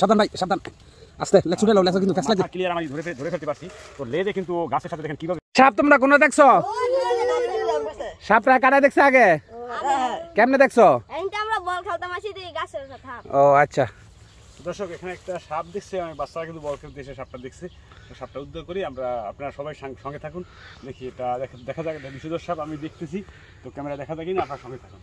সাবধান ভাই সাবধান, আস্তে লেজ ছুটে লেজ কিন্তু ফ্যাস লাগে। ক্লিয়ার আমি ধরে ফেলতে পারছি। তো লেজে কিন্তু গাছের সাথে দেখেন কিভাবে। সাপ তোমরা কোন দেখছো? সাপটা কাটা দেখছে আগে? কেমনে দেখছো? আমরা বল খেলতাম আসি গাছের সাথে। ও আচ্ছা দর্শক, এখানে একটা সাপ দেখছে, আমি বাচ্চারা কিন্তু বল খেলতে এসে সাপটা দেখছে। সাপটা উদ্ধার করি আমরা, আপনারা সবাই সঙ্গে থাকুন। দেখি এটা দেখা যাক বিষধর সাপ আমি দেখতেছি, তো ক্যামেরা দেখা যাক না, আপনার সঙ্গে থাকুন।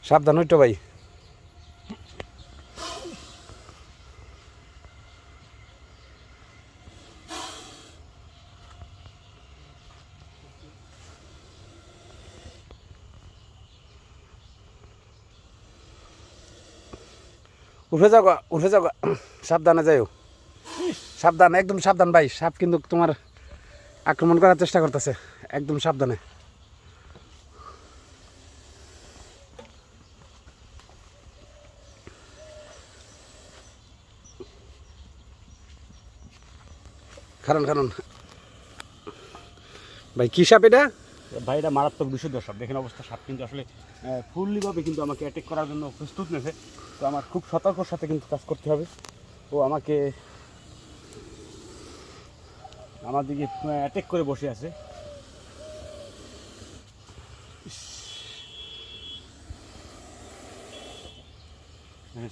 সাবধান হইতো ভাই। উঠে যাও উঠে যাও, সাবধানে যাইও, সাবধান একদম সাবধান ভাই। সাপ কিন্তু তোমার আক্রমণ করার চেষ্টা করতেছে, একদম সাবধানে। কারণ কারণ ভাই কি সাপ এটা? ভাই এটা মারাত্মক বিষধর সাপ, দেখেন অবস্থা। সাপ কিন্তু আসলে ফুললিভাবে কিন্তু আমাকে অ্যাটাক করার জন্য প্রস্তুত নেছে। তো আমার খুব সতর্কর সাথে কিন্তু কাজ করতে হবে। ও আমাকে আমার দিকে অ্যাটাক করে বসে আছে।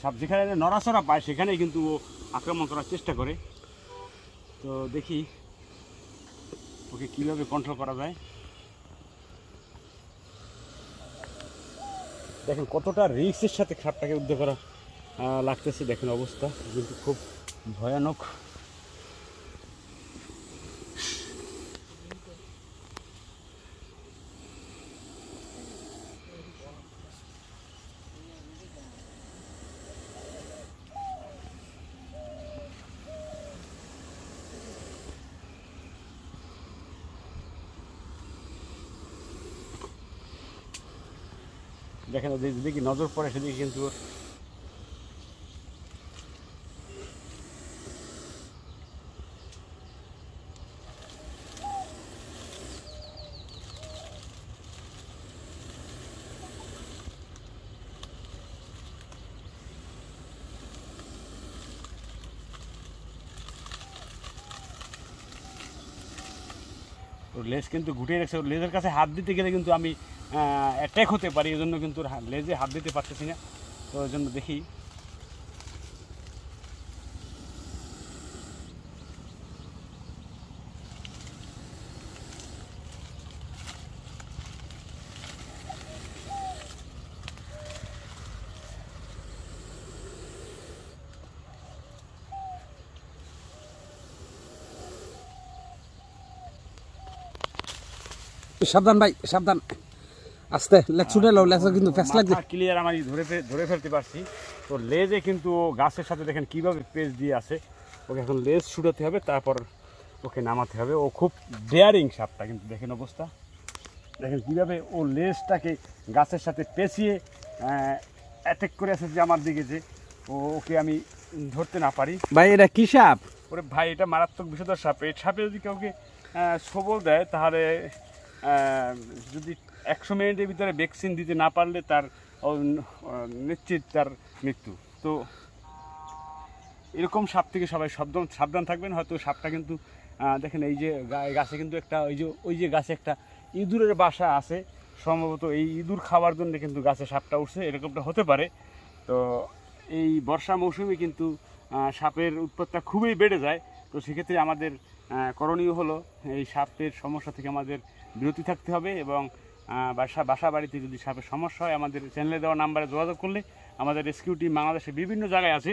সাপ যেখানে নড়াচড়া পায় সেখানেই কিন্তু ও আক্রমণ করার চেষ্টা করে। তো দেখি ওকে কীভাবে কন্ট্রোল করা যায়। দেখেন কতটা রিস্কের সাথে সাপটাকে উদ্ধার করা লাগতেছে, দেখেন অবস্থা কিন্তু খুব ভয়ানক। দেখেন যেদিকে নজর পড়ে সেদিকে কিন্তু ওর লেজ কিন্তু ঘুটিয়ে রেখেছে। ওর লেজের কাছে হাত দিতে গেলে কিন্তু আমি অ্যাটাক হতে পারি, এই জন্য কিন্তু লেজে হাত দিতে পারতেছি না। তো ওই জন্য দেখি সাবধান ভাই সাবধান, আস্তে লেজ ছুটে লেজ কিন্তু ফ্যাস লাগে। ক্লিয়ার আমি ধরে ফেলতে পারছি। তো লেজে কিন্তু গাছের সাথে দেখেন কিভাবে পেজ দিয়ে আছে। ওকে এখন লেজ ছুটাতে হবে, তারপর ওকে নামাতে হবে। ও খুব ডেয়ারিং সাপটা, কিন্তু দেখেন অবস্থা। দেখেন কীভাবে ও লেজটাকে গাছের সাথে পেঁচিয়ে অ্যাটাক করে আছে যে আমার দিকে, যে ওকে আমি ধরতে না পারি। ভাই এটা কি সাপ? ওরে ভাই এটা মারাত্মক বিষধর সাপ। এই সাপে যদি কাউকে সবল দেয় তাহলে যদি 100 মিনিটের ভিতরে ভ্যাকসিন দিতে না পারলে তার নিশ্চিত তার মৃত্যু। তো এরকম সাপ থেকে সবাই সাবধান থাকবেন। হয়তো সাপটা কিন্তু দেখেন এই যে গাছে কিন্তু একটা ওই যে গাছে একটা ইঁদুরের বাসা আছে, সম্ভবত এই ইঁদুর খাওয়ার জন্য কিন্তু গাছে সাপটা উঠছে, এরকমটা হতে পারে। তো এই বর্ষা মৌসুমে কিন্তু সাপের উৎপাতটা খুবই বেড়ে যায়। তো সেক্ষেত্রে আমাদের করণীয় হলো এই সাপের সমস্যা থেকে আমাদের বিরতি থাকতে হবে, এবং বাসা বাড়িতে যদি সাপের সমস্যা হয় আমাদের চ্যানেলে দেওয়া নাম্বারে যোগাযোগ করলে, আমাদের রেস্কিউ টিম বাংলাদেশে বিভিন্ন জায়গায় আছে,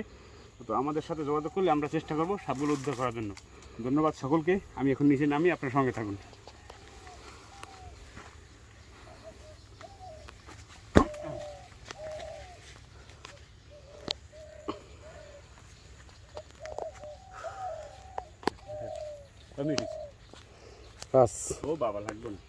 তো আমাদের সাথে যোগাযোগ করলে আমরা চেষ্টা করব সাপগুলো উদ্ধার করার জন্য। ধন্যবাদ সকলকে। আমি এখন নিচে নামি, আপনার সঙ্গে থাকুন। ও বাবা লাগবে না।